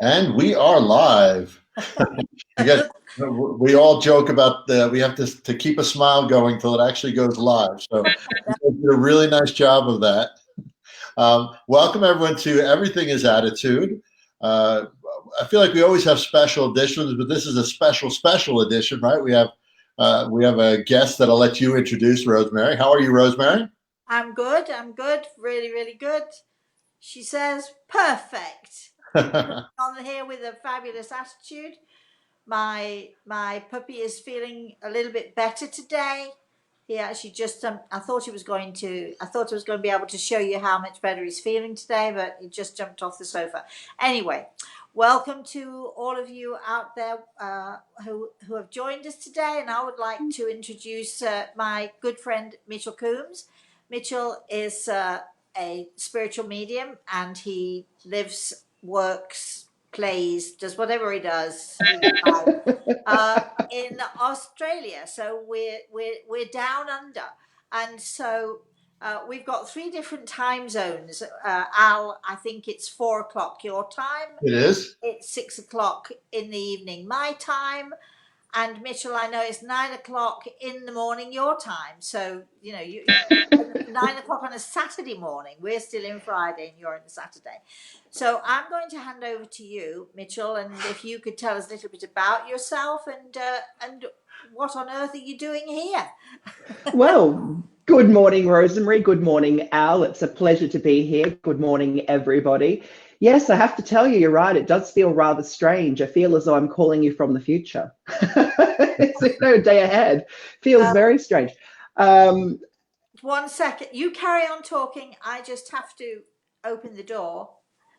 And we are live. You guys, we all joke about we have to keep a smile going till it actually goes live. So you guys did a really nice job of that. Welcome everyone to Everything is Attitude. Uh, I feel like we always have special editions, but this is a special edition, right? We have a guest that I'll let you introduce, Rosemary. How are you, Rosemary? I'm good. I'm good. Really, really good. She says, perfect. On here with a fabulous attitude. My puppy is feeling a little bit better today. He actually just I thought I was going to be able to show you how much better he's feeling today, but he just jumped off the sofa. Anyway, welcome to all of you out there who have joined us today, and I would like to introduce my good friend Mitchell Coombes. Mitchell is a spiritual medium, and he lives, works, plays, does whatever he does in Australia. So we're down under, and so we've got three different time zones. Al, I think it's 4 o'clock your time. It is. It's 6 o'clock in the evening my time. And Mitchell, I know it's 9 o'clock in the morning your time. So, you 9 o'clock on a Saturday morning. We're still in Friday and you're in Saturday. So I'm going to hand over to you, Mitchell, and if you could tell us a little bit about yourself and what on earth are you doing here? Well, good morning, Rosemary. Good morning, Al. It's a pleasure to be here. Good morning, everybody. Yes, I have to tell you, you're right. It does feel rather strange. I feel as though I'm calling you from the future. It's no day ahead. Feels very strange. 1 second. You carry on talking. I just have to open the door.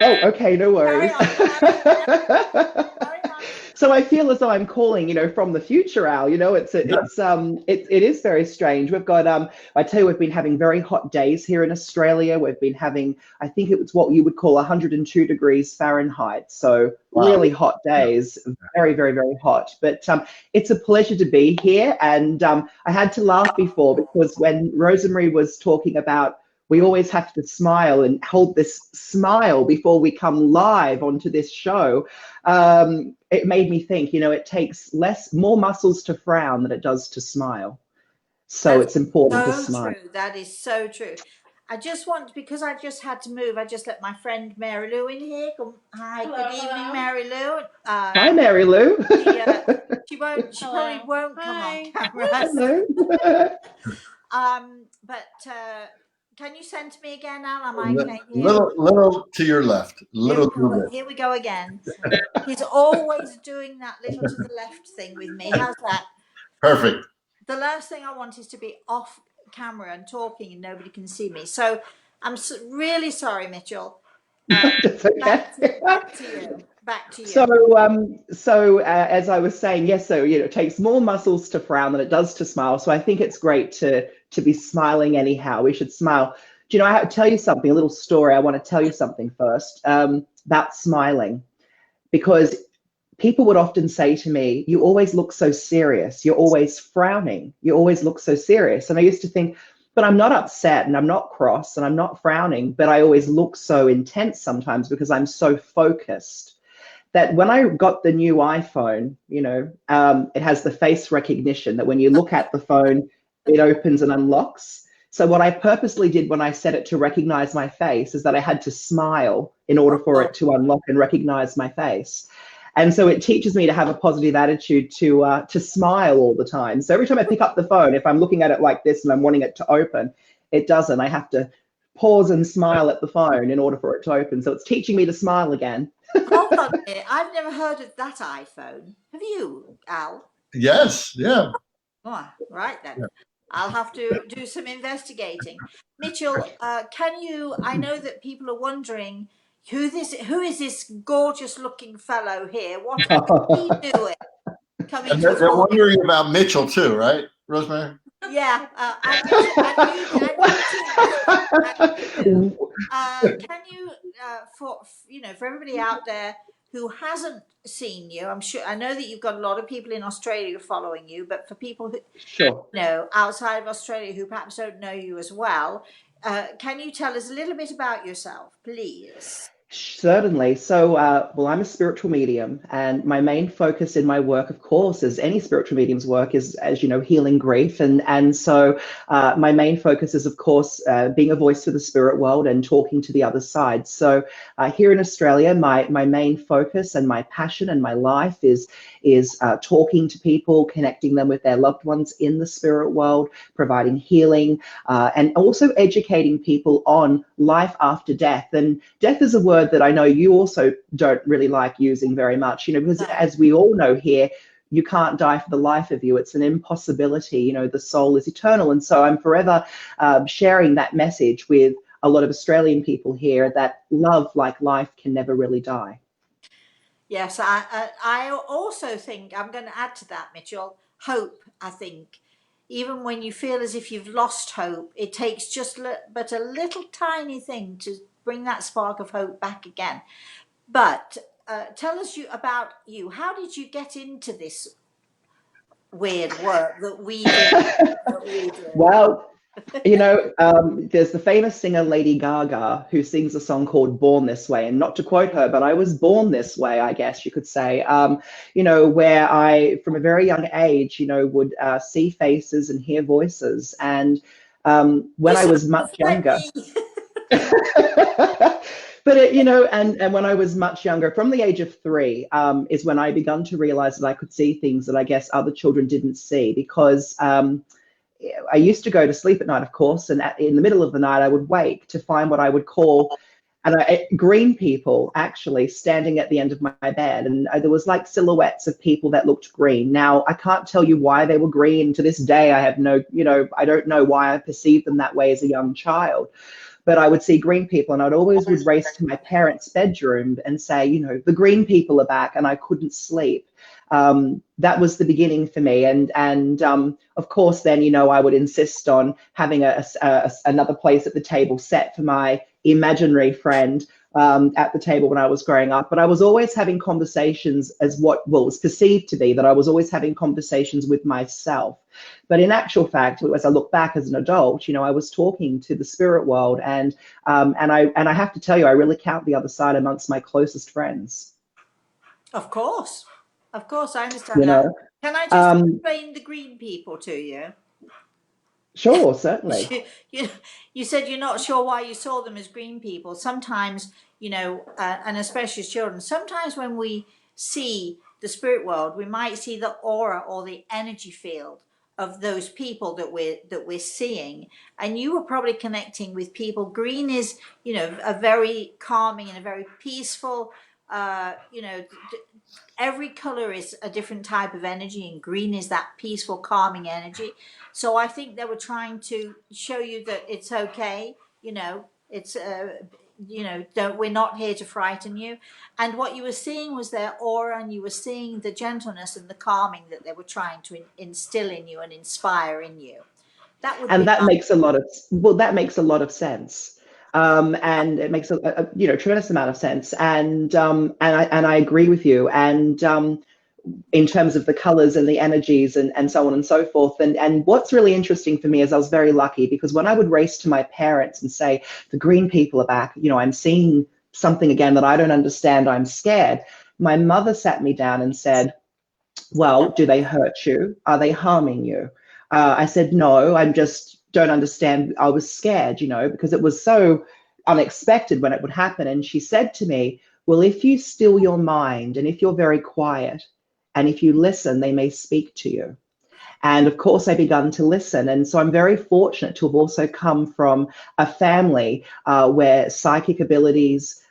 Oh, okay, no worries. Carry on. So I feel as though I'm calling, from the future, Al. It is very strange. We've got I tell you, we've been having very hot days here in Australia. We've been having, I think it was what you would call 102 degrees Fahrenheit. So Wow. really hot days, very, very, very hot. But it's a pleasure to be here. And I had to laugh before because when Rosemary was talking about we always have to smile and hold this smile before we come live onto this show. It made me think, it takes more muscles to frown than it does to smile. So it's important to smile. True. That is so true. Because I just had to move, I just let my friend Mary Lou in here. Hi, hello, good evening, Mary Lou. Hi, Mary Lou. She probably won't come on camera. Hello. But can you send me again, Al? Am I okay here? Little to your left. Here we go again. He's always doing that little to the left thing with me. How's that? Perfect. The last thing I want is to be off camera and talking and nobody can see me. So I'm really sorry, Mitchell. That's okay. Back to you. So as I was saying, yes. So it takes more muscles to frown than it does to smile. So I think it's great to be smiling anyhow. We should smile. Do you know? I have to tell you something. A little story. I want to tell you something first about smiling, because people would often say to me, "You always look so serious. You're always frowning. You always look so serious." And I used to think, but I'm not upset and I'm not cross and I'm not frowning, but I always look so intense sometimes because I'm so focused. That when I got the new iPhone, it has the face recognition that when you look at the phone, it opens and unlocks. So what I purposely did when I set it to recognize my face is that I had to smile in order for it to unlock and recognize my face. And so it teaches me to have a positive attitude to smile all the time. So every time I pick up the phone, if I'm looking at it like this and I'm wanting it to open, it doesn't. I have to pause and smile at the phone in order for it to open. So it's teaching me to smile again. Hold on a minute. I've never heard of that iPhone. Have you, Al? Yes. Yeah. Oh, right then. Yeah. I'll have to do some investigating. Mitchell, I know that people are wondering who is this gorgeous looking fellow here? What is he doing? They're wondering about Mitchell too, right, Rosemary? Yeah. Can you, for everybody out there who hasn't seen you, I know that you've got a lot of people in Australia following you, but for people who outside of Australia who perhaps don't know you as well, can you tell us a little bit about yourself, please? Certainly. So, well, I'm a spiritual medium, and my main focus in my work, of course, as any spiritual medium's work, is, as you know, healing grief. And so, my main focus is, of course, being a voice for the spirit world and talking to the other side. So, here in Australia, my main focus and my passion and my life is talking to people, connecting them with their loved ones in the spirit world, providing healing, and also educating people on life after death. And death is a word that I know you also don't really like using very much, because as we all know here, you can't die for the life of you. It's an impossibility. The soul is eternal. And so I'm forever sharing that message with a lot of Australian people here, that love, like life, can never really die. Yes, I also think, I'm going to add to that, Mitchell, hope. I think even when you feel as if you've lost hope, it takes just but a little tiny thing to bring that spark of hope back again. But tell us about you. How did you get into this weird work that we do? Well, there's the famous singer Lady Gaga, who sings a song called Born This Way. And not to quote her, but I was born this way, I guess you could say, where I, from a very young age, would see faces and hear voices. And when I was much younger, but and when I was much younger, from the age of 3, is when I began to realize that I could see things that I guess other children didn't see, because I used to go to sleep at night, of course, and in the middle of the night, I would wake to find what I would call green people actually standing at the end of my bed. And there was like silhouettes of people that looked green. Now, I can't tell you why they were green. To this day, I have I don't know why I perceived them that way as a young child. But I would see green people, and I'd always would race to my parents' bedroom and say, the green people are back, and I couldn't sleep. That was the beginning for me. And of course, then, I would insist on having another place at the table set for my imaginary friend at the table when I was growing up. But I was always having conversations as what was perceived to be, that I was always having conversations with myself. But in actual fact, as I look back as an adult, I was talking to the spirit world, and I have to tell you, I really count the other side amongst my closest friends. Of course, I understand that. Can I just explain the green people to you? Sure, certainly. You said you're not sure why you saw them as green people. Sometimes, and especially as children, sometimes when we see the spirit world, we might see the aura or the energy field of those people that we're seeing. And you were probably connecting with people. Green is, a very calming and a very peaceful, every color is a different type of energy, and green is that peaceful, calming energy. So I think they were trying to show you that it's okay. It's we're not here to frighten you. And what you were seeing was their aura, and you were seeing the gentleness and the calming that they were trying to instill in you and inspire in you. That makes a lot of sense. And it makes a tremendous amount of sense, and I agree with you. And in terms of the colors and the energies and so on and so forth. And what's really interesting for me is I was very lucky, because when I would race to my parents and say, the green people are back, I'm seeing something again that I don't understand, I'm scared. My mother sat me down and said, well, do they hurt you? Are they harming you? I said, no, I just don't understand. I was scared, because it was so unexpected when it would happen. And she said to me, well, if you still your mind, and if you're very quiet, and if you listen, they may speak to you. And of course, I began to listen. And so I'm very fortunate to have also come from a family where psychic abilities,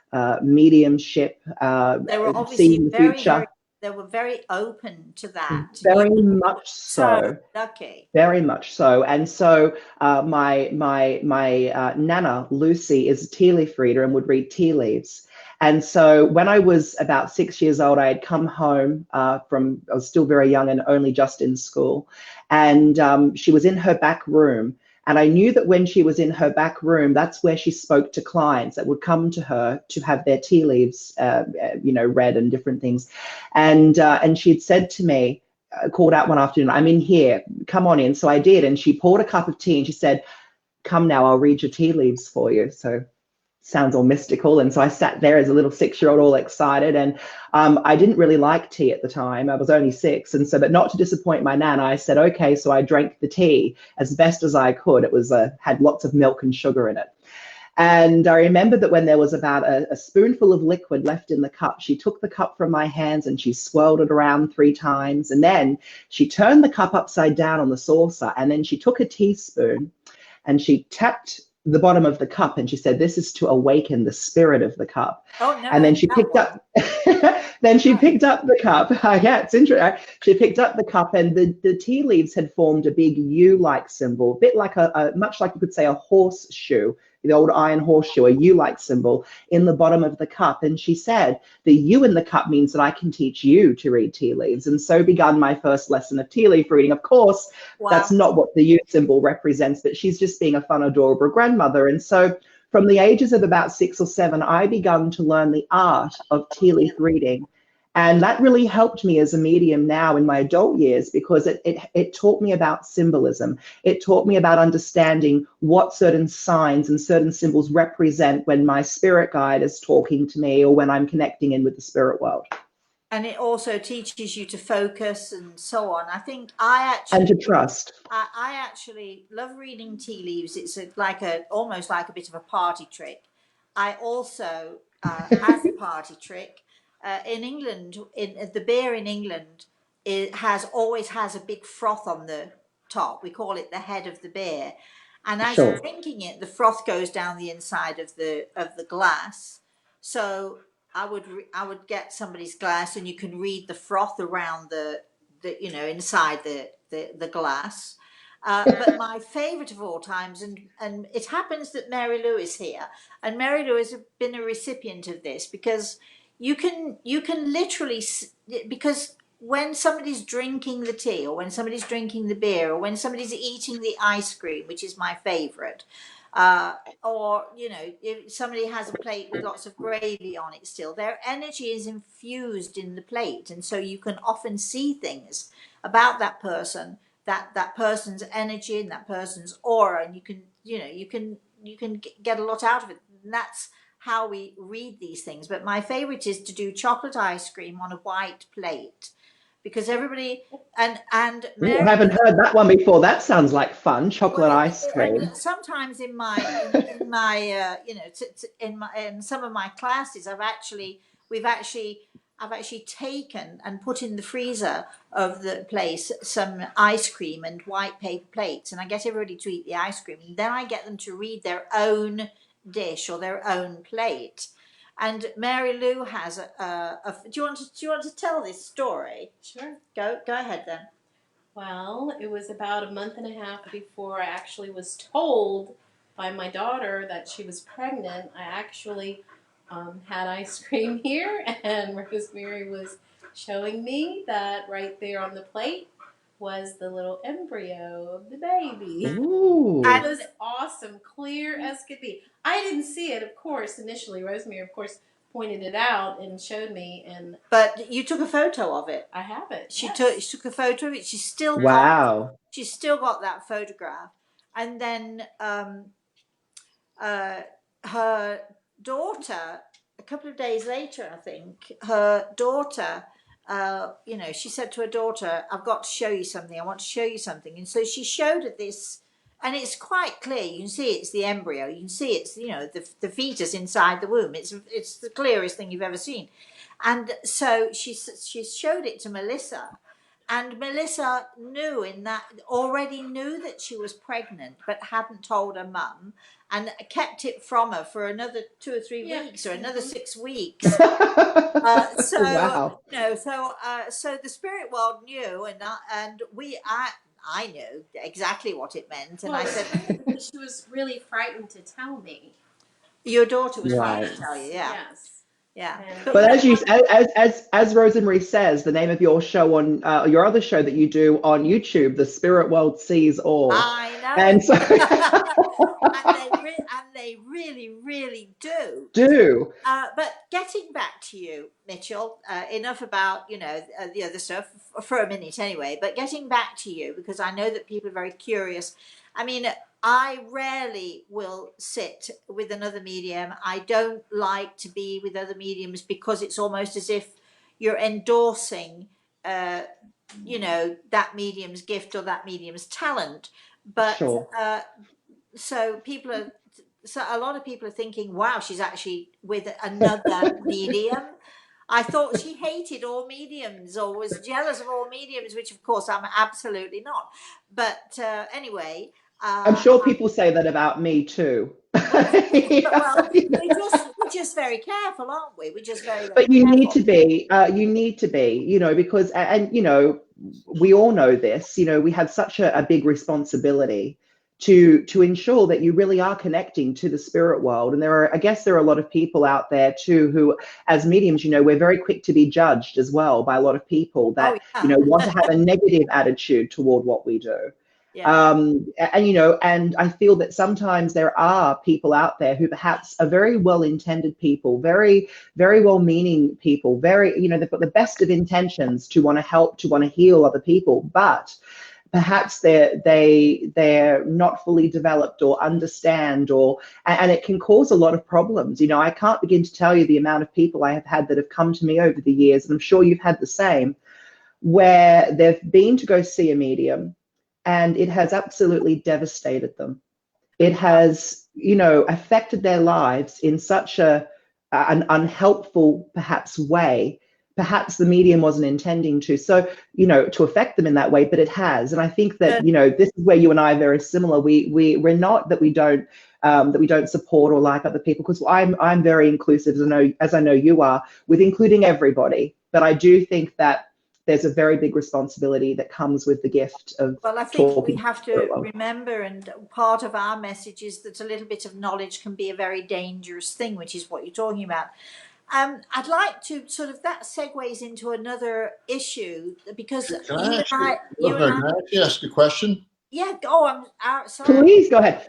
mediumship, seeing the future. They were very open to that. Very much so. Lucky. Very much so. And so my nana, Lucy, is a tea leaf reader and would read tea leaves. And so when I was about 6 years old, I had come home I was still very young and only just in school. And she was in her back room. And I knew that when she was in her back room, that's where she spoke to clients that would come to her to have their tea leaves, read and different things. And she'd said to me, called out one afternoon, I'm in here, come on in. So I did. And she poured a cup of tea and she said, come now, I'll read your tea leaves for you. So sounds all mystical. And so I sat there as a little 6-year-old, all excited. And I didn't really like tea at the time. I was only 6. And so, but not to disappoint my nan, I said, okay. So I drank the tea as best as I could. It was had lots of milk and sugar in it. And I remember that when there was about a spoonful of liquid left in the cup, she took the cup from my hands and she swirled it around 3 times. And then she turned the cup upside down on the saucer. And then she took a teaspoon and she tapped the bottom of the cup and she said, this is to awaken the spirit of the cup. Oh no! And then she picked up then she picked up the cup. Yeah, it's interesting. She picked up the cup and the tea leaves had formed a big U-like symbol, a bit like a much like you could say a horseshoe, the old iron horseshoe, a U-like symbol in the bottom of the cup. And she said, the U in the cup means that I can teach you to read tea leaves. And so began my first lesson of tea leaf reading. Of course, Wow. That's not what the U symbol represents, but she's just being a fun, adorable grandmother. And so from the ages of about 6 or 7, I began to learn the art of tea leaf reading. And that really helped me as a medium now in my adult years, because it taught me about symbolism. It taught me about understanding what certain signs and certain symbols represent when my spirit guide is talking to me or when I'm connecting in with the spirit world. And it also teaches you to focus and so on. I think and to trust. I actually love reading tea leaves. It's almost like a bit of a party trick. I also, as a party trick, in England, in the beer in England, it always has a big froth on the top. We call it the head of the beer, and as Sure. you're drinking it, the froth goes down the inside of the glass. So I would get somebody's glass, and you can read the froth around the inside the glass. But my favourite of all times, and it happens that Mary Lou is here, and Mary Lou has been a recipient of this, because you can literally, because when somebody's drinking the tea, or when somebody's drinking the beer, or when somebody's eating the ice cream, which is my favourite, or if somebody has a plate with lots of gravy on it still, their energy is infused in the plate, and so you can often see things about that person, that person's energy and that person's aura, and you can get a lot out of it, and that's how we read these things. But my favorite is to do chocolate ice cream on a white plate, because everybody and Mary, I haven't heard that one before. That sounds like fun. Chocolate ice cream. and sometimes in my in some of my classes, I've actually taken and put in the freezer of the place some ice cream and white paper plates, and I get everybody to eat the ice cream, and then I get them to read their own dish or their own plate. And Mary Lou has do you want to tell this story? Sure. Go ahead then. Well, it was about a month and a half before I actually was told by my daughter that she was pregnant. I actually had ice cream here, and Rosemary was showing me that right there on the plate was the little embryo of the baby. Ooh. It was awesome, clear as could be. I didn't see it, of course, initially. Rosemary, of course, pointed it out and showed me, and But you took a photo of it. I have it. She yes. took a photo of it. She's still she's still got that photograph. And then her daughter, a couple of days later, I think, her daughter, she said to her daughter, "I've got to show you something. I want to show you something." And so she showed her this, and it's quite clear. You can see it's the embryo. You can see it's the fetus inside the womb. It's the clearest thing you've ever seen. And so she showed it to Melissa, and Melissa already knew that she was pregnant, but hadn't told her mum, and kept it from her for another 2 or 3 weeks, or another 6 weeks. Wow. So the spirit world knew, and I knew exactly what it meant, and I said, she was really frightened to tell me. your daughter was Right. trying to tell you, yeah. Yes. Yeah. But as Rosemary says, the name of your show on your other show that you do on YouTube, The Spirit World Sees All. I know. And so and they really, really do. But getting back to you, Mitchell, enough about the other stuff for a minute anyway. But getting back to you, because I know that people are very curious. I mean, I rarely will sit with another medium. I don't like to be with other mediums because it's almost as if you're endorsing, you know, that medium's gift or that medium's talent. But Sure. so people are, so a lot of people are thinking, wow, she's actually with another medium. I thought she hated all mediums or was jealous of all mediums, which of course I'm absolutely not. But anyway, I'm sure people say that about me too. well, we're just very careful, aren't we? We're just very, very But you need careful. to be, you know, because, and, you know, we all know this, you know, we have such a big responsibility to ensure that you really are connecting to the spirit world. And I guess there are a lot of people out there too, who, as mediums, you know, we're very quick to be judged as well by a lot of people that, Oh, yeah. you know, want to have a negative attitude toward what we do. Yeah. And, you know, and I feel that sometimes there are people out there who perhaps are very well-intended people, very, very well-meaning people, very, you know, they've got the best of intentions to want to help, to want to heal other people, but perhaps they're not fully developed or understand, or, and it can cause a lot of problems. You know, I can't begin to tell you the amount of people I have had that have come to me over the years, and I'm sure you've had the same, where they've been to go see a medium and it has absolutely devastated them. It has, you know, affected their lives in such an unhelpful, perhaps, way. Perhaps the medium wasn't intending to, so, you know, to affect them in that way, but it has. And I think that, you know, this is where you and I are very similar. We're not that we don't support or like other people, because I'm very inclusive, as I know you are, with including everybody. But I do think that there's a very big responsibility that comes with the gift of Well, I think we talking have to remember, and part of our message is that a little bit of knowledge can be a very dangerous thing, which is what you're talking about. I'd like to sort of, that segues into another issue, because Can you I and actually, I, you and I, can I actually ask a question? yeah. Oh, I'm sorry. Please go ahead.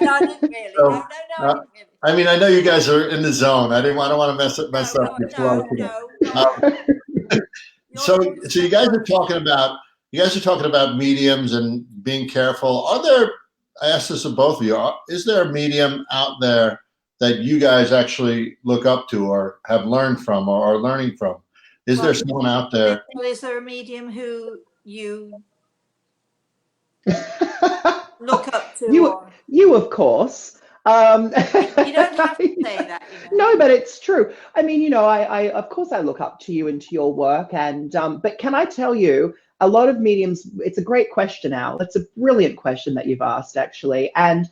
No, I didn't really. So, No, I didn't really. I mean, I know you guys are in the zone. I don't want to mess No, up your flow here. no. So you guys are talking about mediums and being careful. Are there, I ask this of both of you, is there a medium out there that you guys actually look up to or have learned from or are learning from? Is there someone out there? Is there a medium who you look up to? You of course. You don't have to say that, you know. No, but it's true. I mean, you know, I of course I look up to you and to your work, and but can I tell you, a lot of mediums, it's a great question, Al. It's a brilliant question that you've asked, actually. And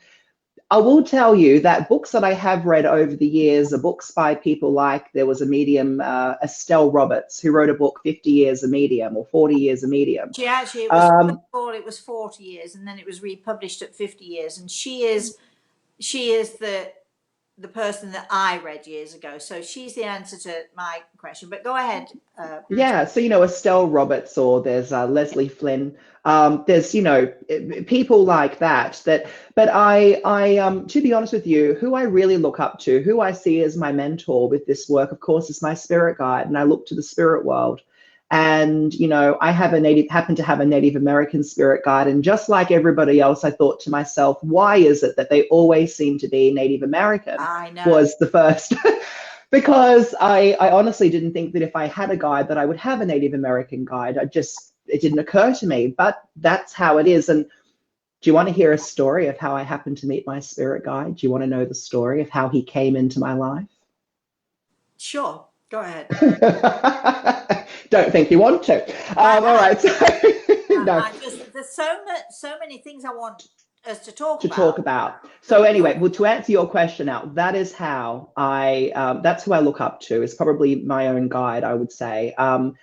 I will tell you that books that I have read over the years are books by people like, there was a medium, Estelle Roberts, who wrote a book, 50 Years a Medium, or 40 Years a Medium. She actually, it was 40 years, and then it was republished at 50 years. And she is the person that I read years ago. So she's the answer to my question. But go ahead. Yeah, so, you know, Estelle Roberts, or there's Leslie Flynn. There's, you know, people like that. But to be honest with you, who I really look up to, who I see as my mentor with this work, of course, is my spirit guide, and I look to the spirit world. And, you know, I happen to have a Native American spirit guide. And just like everybody else, I thought to myself, why is it that they always seem to be Native American? I know. Was the first. Because I honestly didn't think that if I had a guide that I would have a Native American guide. It didn't occur to me, but that's how it is. And do you want to hear a story of how I happened to meet my spirit guide? Do you want to know the story of how he came into my life? Sure. Go ahead. Don't think you want to. All right. So, no. There's so many things I want us to talk about. So anyway, well, to answer your question out, that is how that's who I look up to. Is probably my own guide, I would say.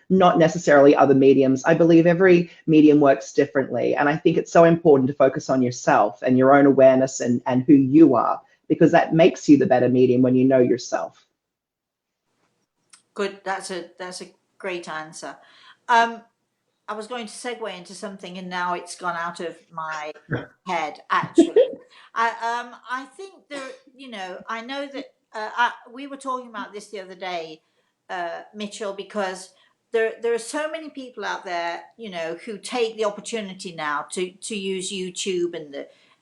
Not necessarily other mediums. I believe every medium works differently. And I think it's so important to focus on yourself and your own awareness and who you are, because that makes you the better medium when you know yourself. Good. That's a great answer. I was going to segue into something, and now it's gone out of my head. Actually, I think there. You know, I know that we were talking about this the other day, Mitchell, because there are so many people out there, you know, who take the opportunity now to use YouTube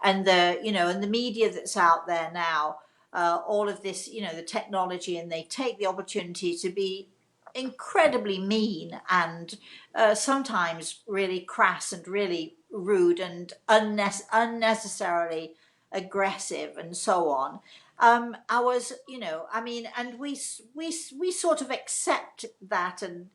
and the, you know, and the media that's out there now, all of this, you know, the technology, and they take the opportunity to be incredibly mean and sometimes really crass and really rude and unnecessarily aggressive and so on. I was, you know, I mean, and we sort of accept that, and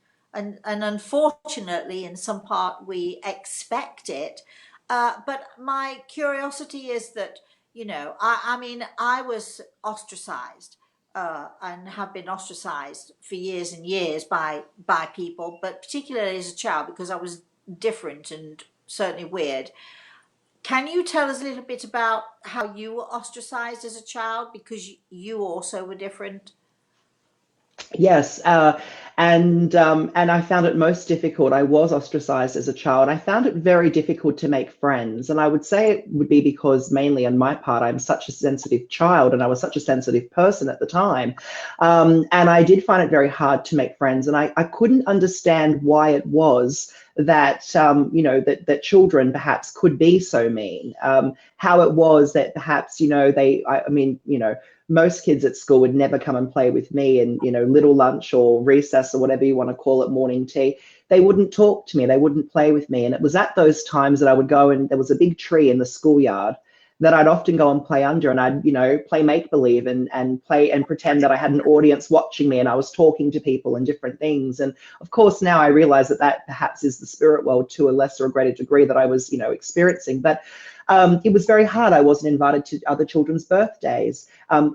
unfortunately, in some part, we expect it. But my curiosity is that, you know, I mean, I was ostracized, and have been ostracized for years and years by people, but particularly as a child because I was different and certainly weird. Can you tell us a little bit about how you were ostracized as a child because you also were different? Yes, and I found it most difficult. I was ostracized as a child. I found it very difficult to make friends, and I would say it would be because mainly on my part, I'm such a sensitive child, and I was such a sensitive person at the time, and I did find it very hard to make friends, and I couldn't understand why it was that you know that children perhaps could be so mean. How it was that perhaps you know I mean you know most kids at school would never come and play with me, and you know little lunch or recess or whatever you want to call it, morning tea, they wouldn't talk to me, they wouldn't play with me. And it was at those times that I would go, and there was a big tree in the schoolyard that I'd often go and play under, and I'd, you know, play make believe and play and pretend that I had an audience watching me and I was talking to people and different things. And of course now I realize that that perhaps is the spirit world to a lesser or greater degree that I was, you know, experiencing. But it was very hard. I wasn't invited to other children's birthdays.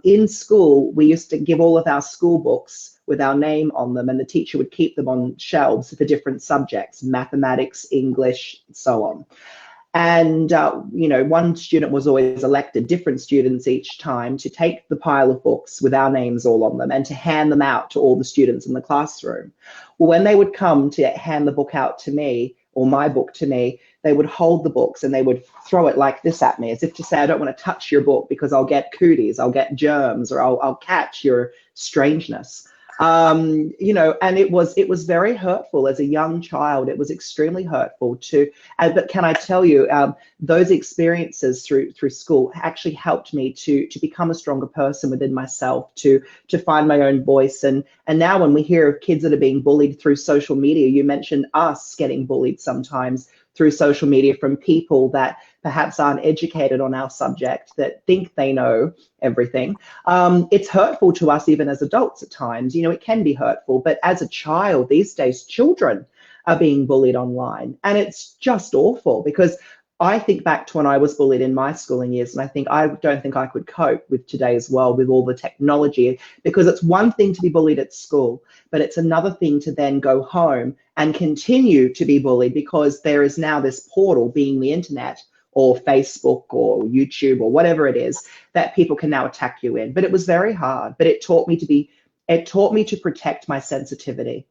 In school, we used to give all of our school books with our name on them, and the teacher would keep them on shelves for different subjects, mathematics, English, so on. And, you know, one student was always elected, different students each time, to take the pile of books with our names all on them and to hand them out to all the students in the classroom. Well, when they would come to hand the book out to me, or my book to me, they would hold the books and they would throw it like this at me, as if to say, I don't want to touch your book because I'll get cooties, I'll get germs, or I'll catch your strangeness. You know, and it was very hurtful as a young child. It was extremely hurtful to, but can I tell you, those experiences through school actually helped me to become a stronger person within myself, to find my own voice. And now when we hear of kids that are being bullied through social media, you mentioned us getting bullied sometimes through social media from people that perhaps aren't educated on our subject, that think they know everything. It's hurtful to us even as adults at times. You know, it can be hurtful, but as a child, these days, children are being bullied online. And it's just awful, because I think back to when I was bullied in my schooling years, and I don't think I could cope with today's world with all the technology, because it's one thing to be bullied at school, but it's another thing to then go home and continue to be bullied, because there is now this portal, being the internet or Facebook or YouTube or whatever it is, that people can now attack you in. But it was very hard, but it taught me to protect my sensitivity.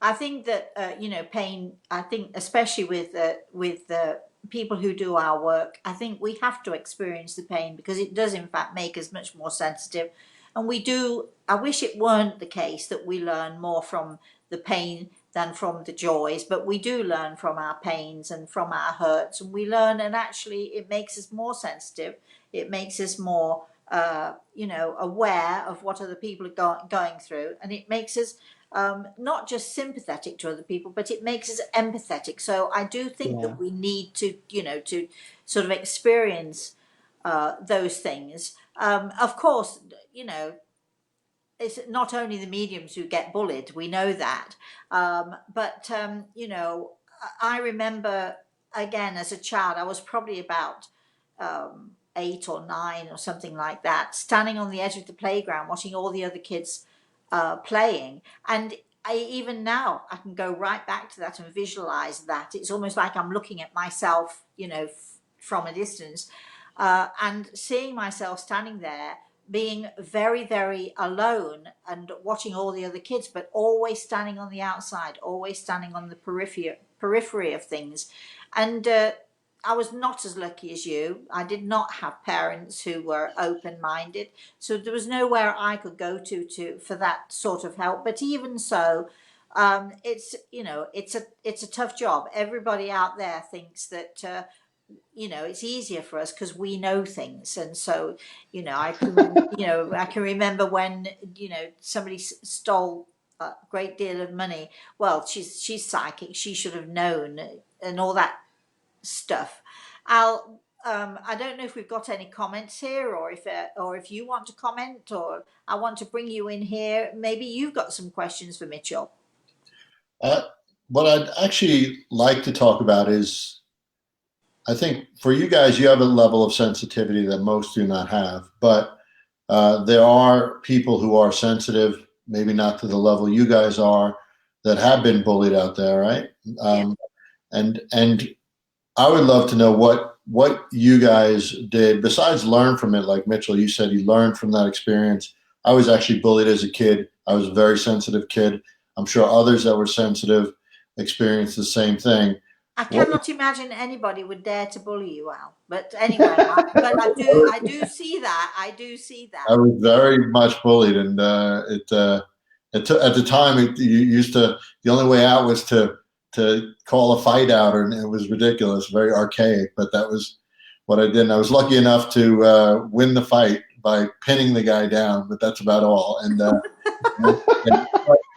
I think that you know, pain. I think especially with the people who do our work, I think we have to experience the pain because it does in fact make us much more sensitive, and we do. I wish it weren't the case that we learn more from the pain than from the joys, but we do learn from our pains and from our hurts, and we learn, and actually it makes us more sensitive. It makes us more you know, aware of what other people are going through, and it makes us not just sympathetic to other people, but it makes us empathetic. So I do think Yeah. that we need to, you know, to sort of experience those things. Of course, you know, it's not only the mediums who get bullied, we know that. But, you know, I remember, again, as a child, I was probably about 8 or 9 or something like that, standing on the edge of the playground watching all the other kids playing. And even now, I can go right back to that and visualize that. It's almost like I'm looking at myself, you know, from a distance, and seeing myself standing there being very, very alone and watching all the other kids, but always standing on the outside, always standing on the periphery of things. And I was not as lucky as you. I did not have parents who were open-minded, so there was nowhere I could go to for that sort of help. But even so, it's, you know, it's a tough job. Everybody out there thinks that you know, it's easier for us because we know things. And so, you know, I can, you know, I can remember when, you know, somebody stole a great deal of money. Well, she's psychic. She should have known and all that stuff. I don't know if we've got any comments here, or if you want to comment, or I want to bring you in here. Maybe you've got some questions for Mitchell. What I'd actually like to talk about is, I think for you guys, you have a level of sensitivity that most do not have, but there are people who are sensitive, maybe not to the level you guys are, that have been bullied out there, right? And I would love to know what you guys did besides learn from it. Like Mitchell, you said you learned from that experience. I was actually bullied as a kid. I was a very sensitive kid. I'm sure others that were sensitive experienced the same thing. I cannot imagine anybody would dare to bully you, Al. But anyway, I do see that. I do see that. I was very much bullied, and at the time, the only way out was to call a fight out, and it was ridiculous, very archaic. But that was what I did. And I was lucky enough to win the fight by pinning the guy down, but that's about all. And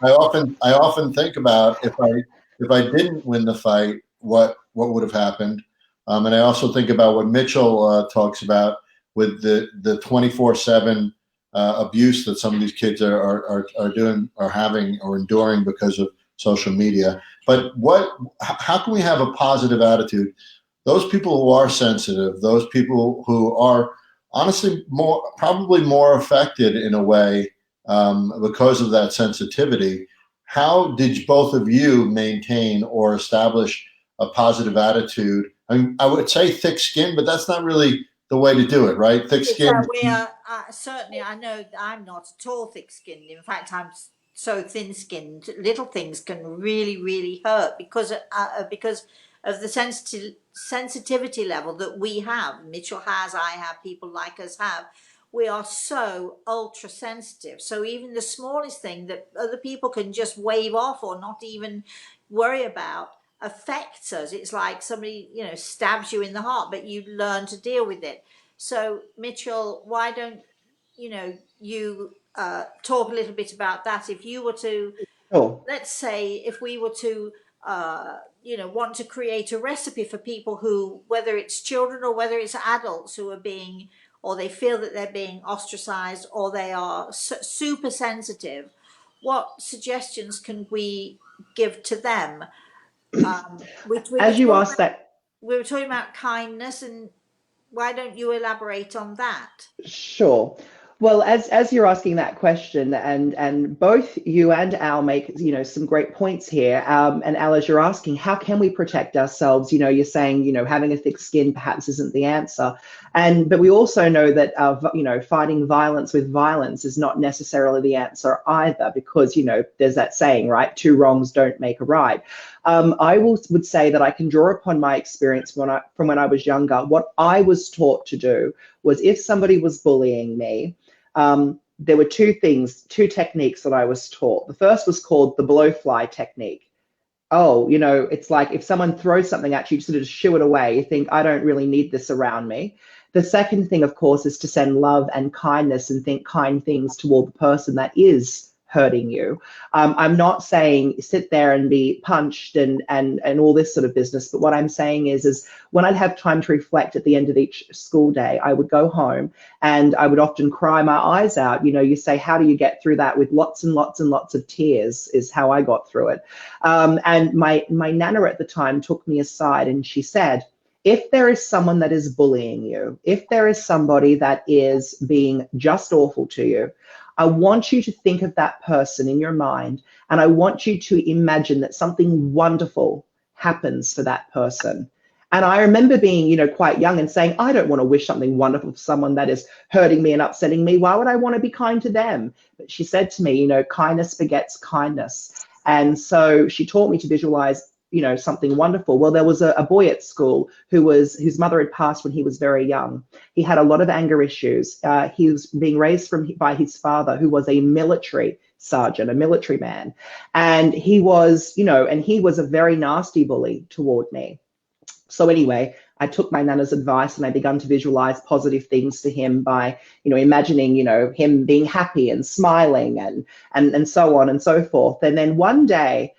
I often think about if I didn't win the fight, what would have happened. And I also think about what Mitchell talks about with the 24/7 abuse that some of these kids are doing, or having, or enduring because of social media. But how can we have a positive attitude? Those people who are sensitive, those people who are honestly probably more affected in a way because of that sensitivity. How did both of you maintain or establish a positive attitude? I mean, I would say thick skin, but that's not really the way to do it, right? Thick skin. We are certainly. I know I'm not at all thick-skinned. In fact, I'm so thin-skinned. Little things can really, really hurt because of the sensitivity level that we have. Mitchell has. I have. People like us have. We are so ultra sensitive. So even the smallest thing that other people can just wave off or not even worry about affects us. It's like somebody, you know, stabs you in the heart, but you learn to deal with it. So Mitchell, why don't you talk a little bit about that? If you were to, let's say, if we were to want to create a recipe for people who, whether it's children or whether it's adults who are being, or they feel that they're being ostracized, or they are super sensitive, what suggestions can we give to them? As you asked that, we were talking about kindness, and why don't you elaborate on that? Sure. Well, as you're asking that question, and both you and Al make some great points here. And Al, as you're asking, how can we protect ourselves? You're saying having a thick skin perhaps isn't the answer, but we also know that fighting violence with violence is not necessarily the answer either, because there's that saying, right? Two wrongs don't make a right. I would say that I can draw upon my experience from when I was younger. What I was taught to do was, if somebody was bullying me, there were two techniques that I was taught. The first was called the blowfly technique. It's like if someone throws something at you, you sort of shoo it away. You think, I don't really need this around me. The second thing, of course, is to send love and kindness and think kind things toward the person that is hurting you. I'm not saying sit there and be punched and all this sort of business, but what I'm saying is when I'd have time to reflect at the end of each school day, I would go home and I would often cry my eyes out. You say, how do you get through that? With lots and lots and lots of tears is how I got through it. And my nana at the time took me aside and she said, if there is someone that is bullying you, if there is somebody that is being just awful to you, I want you to think of that person in your mind, and I want you to imagine that something wonderful happens for that person. And I remember being, quite young and saying, I don't want to wish something wonderful for someone that is hurting me and upsetting me. Why would I want to be kind to them? But she said to me, kindness begets kindness. And so she taught me to visualize something wonderful. Well, there was a boy at school whose mother had passed when he was very young. He had a lot of anger issues. He was being raised by his father, who was a military sergeant, a military man. And he was, he was a very nasty bully toward me. So anyway, I took my nana's advice and I began to visualize positive things to him by, imagining, him being happy and smiling and so on and so forth. And then one day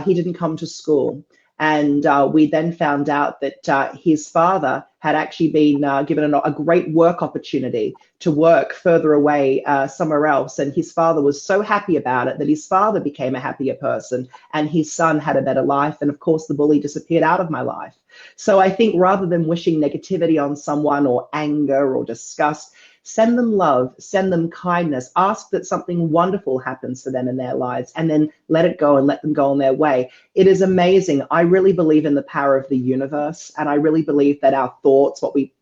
he didn't come to school. And we then found out that his father had actually been given a great work opportunity to work further away somewhere else. And his father was so happy about it that his father became a happier person and his son had a better life. And of course, the bully disappeared out of my life. So I think rather than wishing negativity on someone or anger or disgust, send them love, send them kindness, ask that something wonderful happens for them in their lives, and then let it go and let them go on their way. It is amazing. I really believe in the power of the universe, and I really believe that our thoughts, what we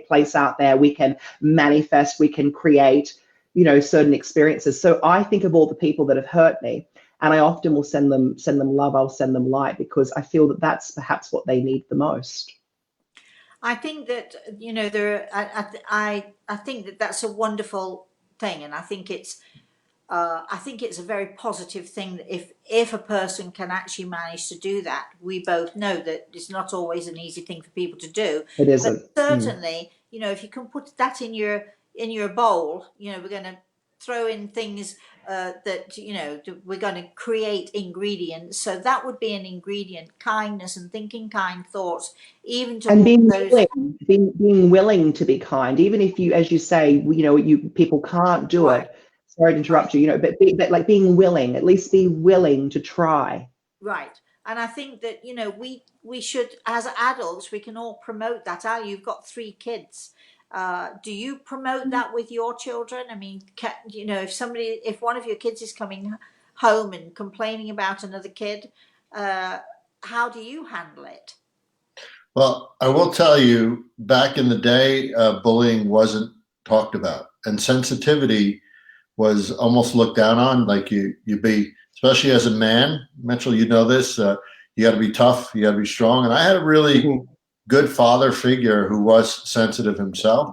place out there, we can manifest, we can create certain experiences. So I think of all the people that have hurt me, and I often will send them love, I'll send them light, because I feel that that's perhaps what they need the most. I think that I think that that's a wonderful thing, and I think it's a very positive thing that if a person can actually manage to do that. We both know that it's not always an easy thing for people to do. It isn't. But certainly, if you can put that in your bowl, we're going to throw in things that we're going to create ingredients. So that would be an ingredient: kindness and thinking kind thoughts, even to and being those. willing, being willing to be kind, even if you, as you say, you people can't do Right. it. Sorry to interrupt you, but like being willing, at least be willing to try. Right. And I think that, we should, as adults, we can all promote that. Al, you've got 3 kids. Do you promote that with your children? I mean, if one of your kids is coming home and complaining about another kid, how do you handle it? Well, I will tell you, back in the day, bullying wasn't talked about, and sensitivity was almost looked down on. Like you be, especially as a man, Mitchell, you know this. You got to be tough. You got to be strong. And I had a really good father figure who was sensitive himself,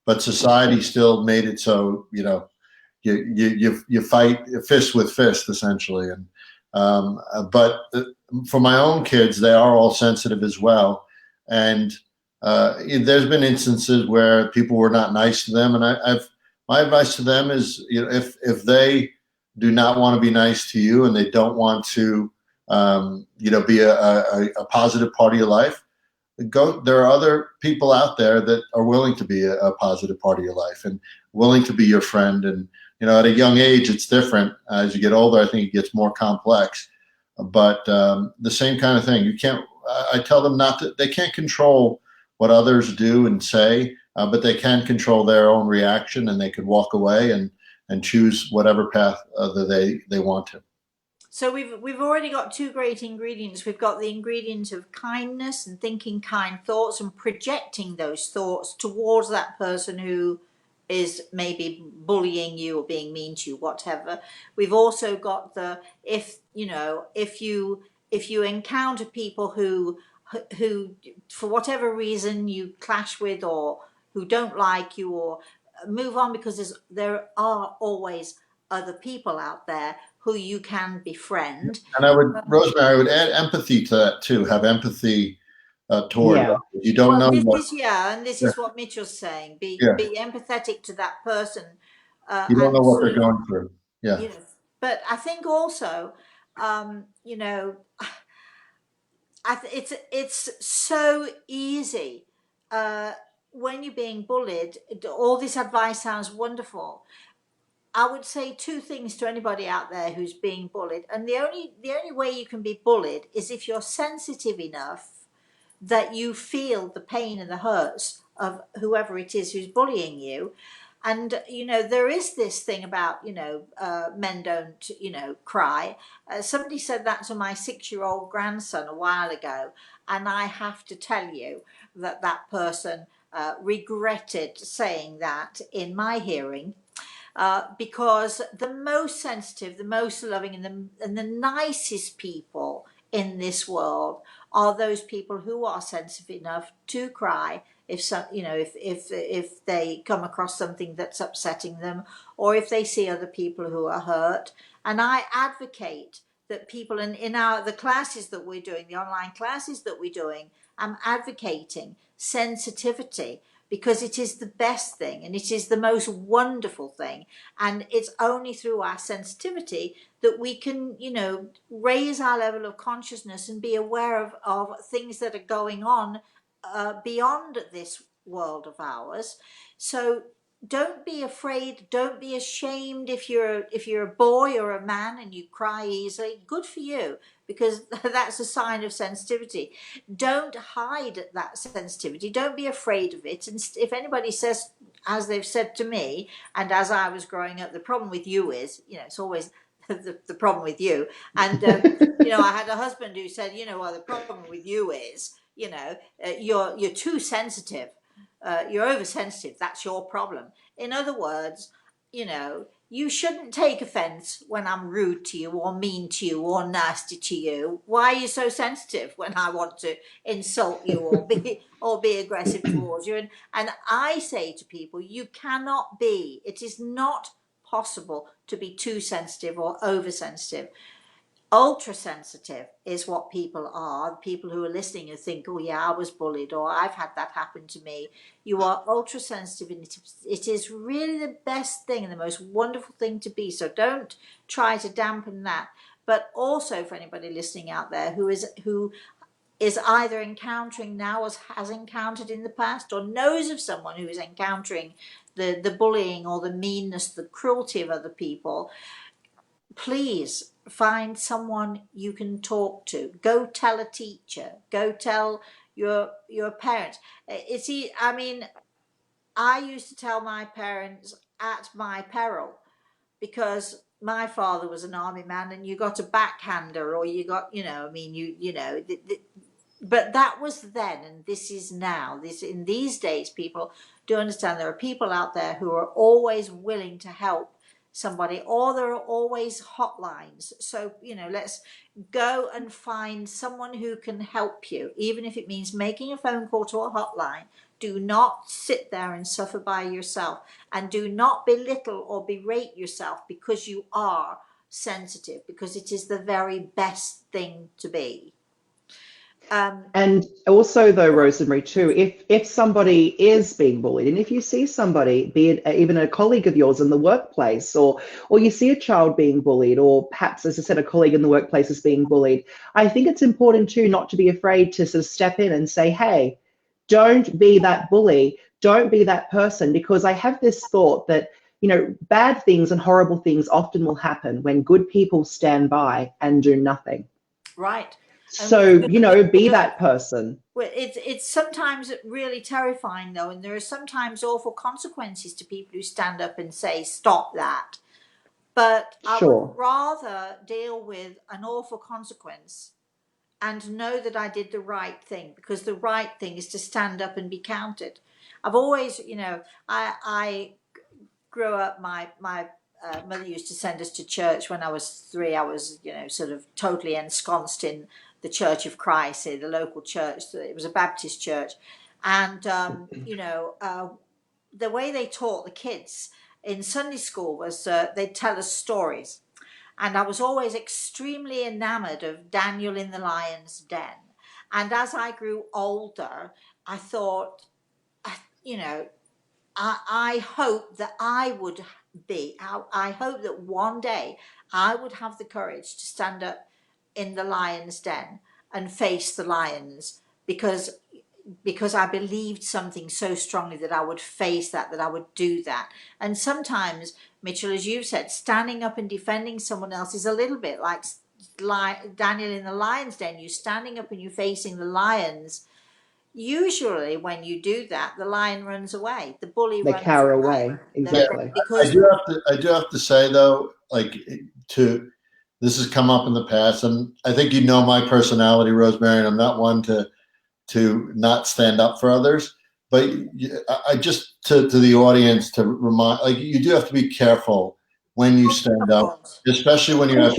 but society still made it so you fight fist with fist essentially. And but for my own kids, they are all sensitive as well. And there's been instances where people were not nice to them, and my advice to them is, if they do not want to be nice to you and they don't want to, be a positive part of your life, go. There are other people out there that are willing to be a positive part of your life and willing to be your friend. And at a young age, it's different. As you get older, I think it gets more complex. But the same kind of thing. You can't. I tell them not to. They can't control what others do and say, but they can control their own reaction, and they could walk away and choose whatever path that they want to. So we've already got 2 great ingredients. We've got the ingredient of kindness and thinking kind thoughts and projecting those thoughts towards that person who is maybe bullying you or being mean to you, whatever. We've also got the if you encounter people who for whatever reason you clash with, or who don't like you, or move on, because there are always other people out there who you can befriend. And Rosemary, I would add empathy to that too. Have empathy toward them. You don't know what. This is what Mitchell's saying. Be empathetic to that person. You don't know what they're going through. Yeah. But I think also, it's so easy when you're being bullied. All this advice sounds wonderful. I would say 2 things to anybody out there who's being bullied. And the only way you can be bullied is if you're sensitive enough that you feel the pain and the hurts of whoever it is who's bullying you. And, there is this thing about, men don't, cry. Somebody said that to my 6-year-old grandson a while ago. And I have to tell you that person regretted saying that in my hearing. Because the most sensitive, the most loving, and the nicest people in this world are those people who are sensitive enough to cry if they come across something that's upsetting them, or if they see other people who are hurt. And I advocate that people in the classes that we're doing, the online classes that we're doing, I'm advocating sensitivity, because it is the best thing and it is the most wonderful thing. And it's only through our sensitivity that we can, raise our level of consciousness and be aware of things that are going on beyond this world of ours. So don't be afraid, don't be ashamed if you're a boy or a man and you cry easily. Good for you, because that's a sign of sensitivity. Don't hide that sensitivity, don't be afraid of it. And if anybody says, as they've said to me, and as I was growing up, the problem with you is, it's always the problem with you. And I had a husband who said, well, the problem with you is, you're too sensitive. You're oversensitive. That's your problem. In other words, you shouldn't take offense when I'm rude to you or mean to you or nasty to you. Why are you so sensitive when I want to insult you or be aggressive towards you? And I say to people, you cannot be. It is not possible to be too sensitive or oversensitive. Ultra sensitive is what people are. People who are listening and think, oh yeah, I was bullied, or I've had that happen to me. You are ultra sensitive, and it is really the best thing and the most wonderful thing to be. So don't try to dampen that. But also, for anybody listening out there who is either encountering now, or has encountered in the past, or knows of someone who is encountering the bullying or the meanness, the cruelty of other people, please find someone you can talk to. Go tell a teacher. Go tell your parents. I used to tell my parents at my peril, because my father was an army man, and you got a backhander, or you got, but that was then, and this is now. In these days, people do understand there are people out there who are always willing to help somebody, or there are always hotlines. So let's go and find someone who can help you, even if it means making a phone call to a hotline. Do not sit there and suffer by yourself, and do not belittle or berate yourself because you are sensitive, because it is the very best thing to be. And also, though, Rosemary, too, if somebody is being bullied, and if you see somebody, be it even a colleague of yours in the workplace, or you see a child being bullied, or perhaps, as I said, a colleague in the workplace is being bullied, I think it's important too not to be afraid to sort of step in and say, hey, don't be that bully, don't be that person, because I have this thought that bad things and horrible things often will happen when good people stand by and do nothing. Right. So, be that person. Well, it's sometimes really terrifying, though, and there are sometimes awful consequences to people who stand up and say, stop that. But I would rather deal with an awful consequence and know that I did the right thing, because the right thing is to stand up and be counted. I've always, I grew up, my mother used to send us to church when I was 3. I was, sort of totally ensconced in the Church of Christ, the local church. It was a Baptist church. And, the way they taught the kids in Sunday school was they'd tell us stories. And I was always extremely enamored of Daniel in the lion's den. And as I grew older, I thought, I hope that I would I hope that one day I would have the courage to stand up in the lion's den and face the lions, because I believed something so strongly that I would face that I would do that. And sometimes, Mitchell, as you've said, standing up and defending someone else is a little bit like Daniel in the lion's den. You're standing up and you're facing the lions. Usually when you do that, the lion runs away. The bully they runs cower away. Exactly. I do have to say, though, this has come up in the past, and I think my personality, Rosemary, and I'm not one to not stand up for others. But I just to the audience to remind, you do have to be careful when you stand up, especially when you have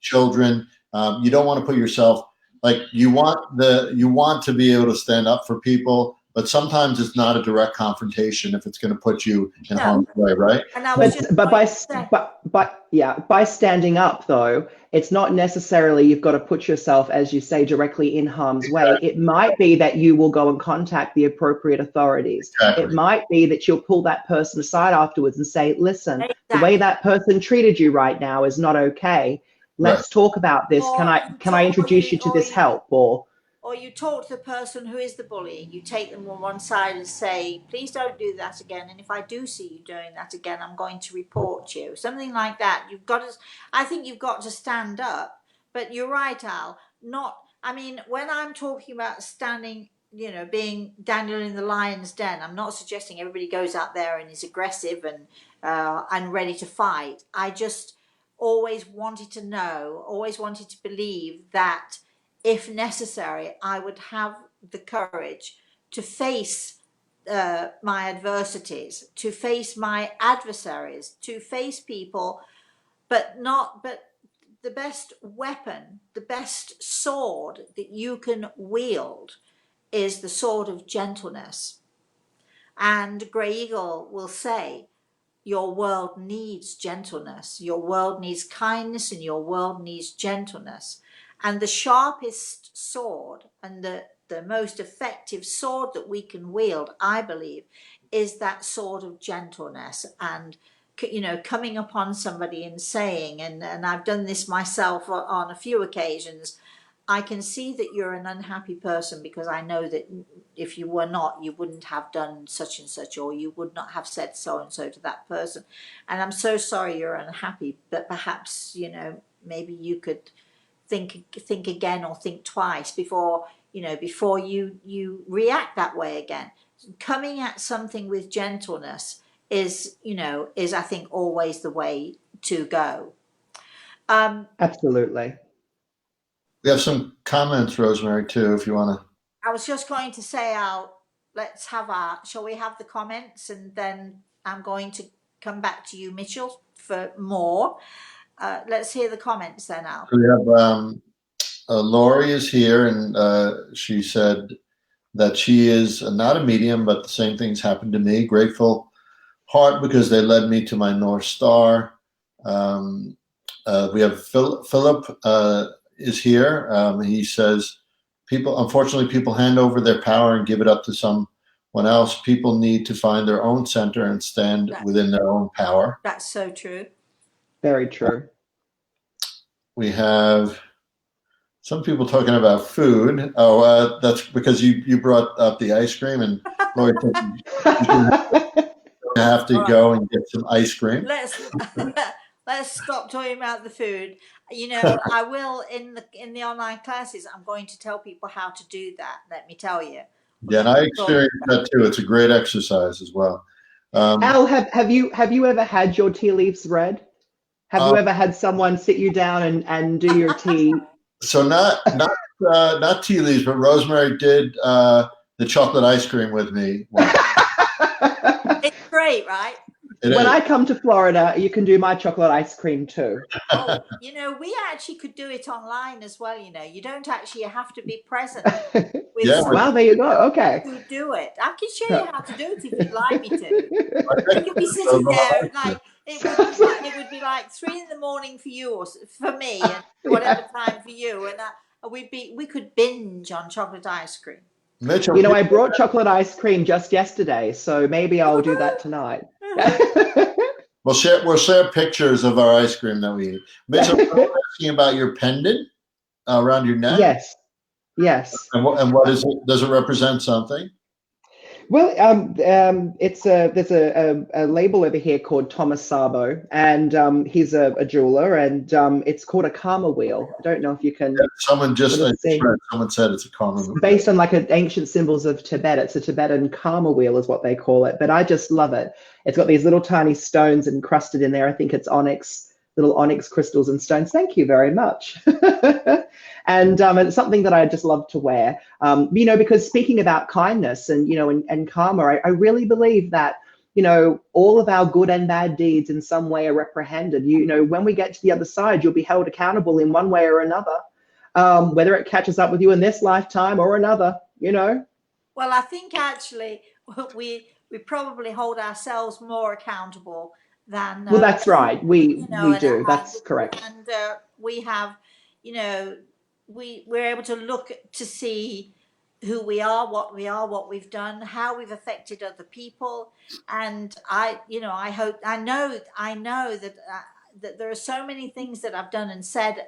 children. You don't want to put yourself, you want to be able to stand up for people, but sometimes it's not a direct confrontation if it's going to put you in No. harm's way, right? And I was just But going to say, by standing up though, it's not necessarily you've got to put yourself, as you say, directly in harm's way. It might be that you will go and contact the appropriate authorities. Exactly. It might be that you'll pull that person aside afterwards and say, listen, the exactly. way that person treated you right now is not okay. Let's talk about this. Or Can I introduce you to this help? Or you talk to the person who is the bully. You take them on one side and say, please don't do that again. And if I do see you doing that again, I'm going to report you. Something like that. I think you've got to stand up. But you're right, Al. When I'm talking about standing, being Daniel in the lion's den, I'm not suggesting everybody goes out there and is aggressive and ready to fight. I just always wanted to believe that if necessary, I would have the courage to face my adversities, to face my adversaries, to face people, but the best weapon, the best sword that you can wield is the sword of gentleness. And Grey Eagle will say, your world needs gentleness, your world needs kindness, and your world needs gentleness. And the sharpest sword and the most effective sword that we can wield, I believe, is that sword of gentleness. And coming upon somebody and saying, and I've done this myself on a few occasions, I can see that you're an unhappy person because I know that if you were not, you wouldn't have done such and such, or you would not have said so and so to that person. And I'm so sorry you're unhappy, but perhaps, maybe you could think again or think twice before you react that way again. Coming at something with gentleness is I think always the way to go. Absolutely. We have some comments, Rosemary, too, if you want to. I was just going to say, shall we have the comments, and then I'm going to come back to you, Mitchell, for more. Let's hear the comments then, Al. We have Lori is here, and she said that she is not a medium, but the same things happened to me. Grateful heart because they led me to my North Star. We have Philip is here. He says, unfortunately, people hand over their power and give it up to someone else. People need to find their own center and stand within their own power. That's so true. Very true. We have some people talking about food. Oh, that's because you brought up the ice cream, and Lori you have to go and get some ice cream. Let's stop talking about the food. I will in the online classes. I'm going to tell people how to do that. Let me tell you. Yeah, and I experienced that too. It's a great exercise as well. Al, have you ever had your tea leaves read? Have you ever had someone sit you down and do your tea? So not tea leaves, but Rosemary did the chocolate ice cream with me. It's great, right? When I come to Florida, you can do my chocolate ice cream too. Oh, we actually could do it online as well. You don't actually have to be present. Well, there you go. Okay. To do it, I can show you how to do it if you'd like me to. You could be sitting there like it would be like 3 a.m. for you or for me, and whatever time for you, and we could binge on chocolate ice cream. Mitchell, I brought chocolate ice cream just yesterday, so maybe I'll do that tonight. We'll share pictures of our ice cream that we eat. Mitchell, I'm asking about your pendant around your neck. Yes. And what is it? Does it represent something? Well, there's a label over here called Thomas Sabo, and he's a jeweler, and it's called a karma wheel. I don't know if you can. Someone said it's a karma wheel. Based on ancient symbols of Tibet. It's a Tibetan karma wheel is what they call it, but I just love it. It's got these little tiny stones encrusted in there. I think it's little onyx crystals and stones. Thank you very much. And it's something that I just love to wear, because speaking about kindness and karma, I really believe that, all of our good and bad deeds in some way are reprehended. When we get to the other side, you'll be held accountable in one way or another, whether it catches up with you in this lifetime or another, Well, I think actually we probably hold ourselves more accountable than Well, that's right. you know, We do. That's correct. and we have, you know, we're able to look to see who we are, what we've done, how we've affected other people, and I know that that there are so many things that I've done and said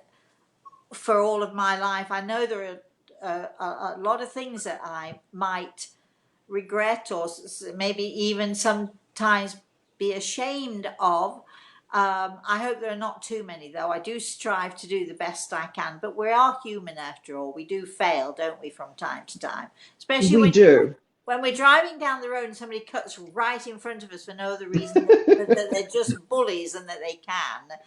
for all of my life. I know there are a lot of things that I might regret or maybe even sometimes be ashamed of. I hope there are not too many, though. I do strive to do the best I can, but we are human after all. We do fail, don't we, from time to time, especially We do. when we're driving down the road and somebody cuts right in front of us for no other reason that they're just bullies and that they can.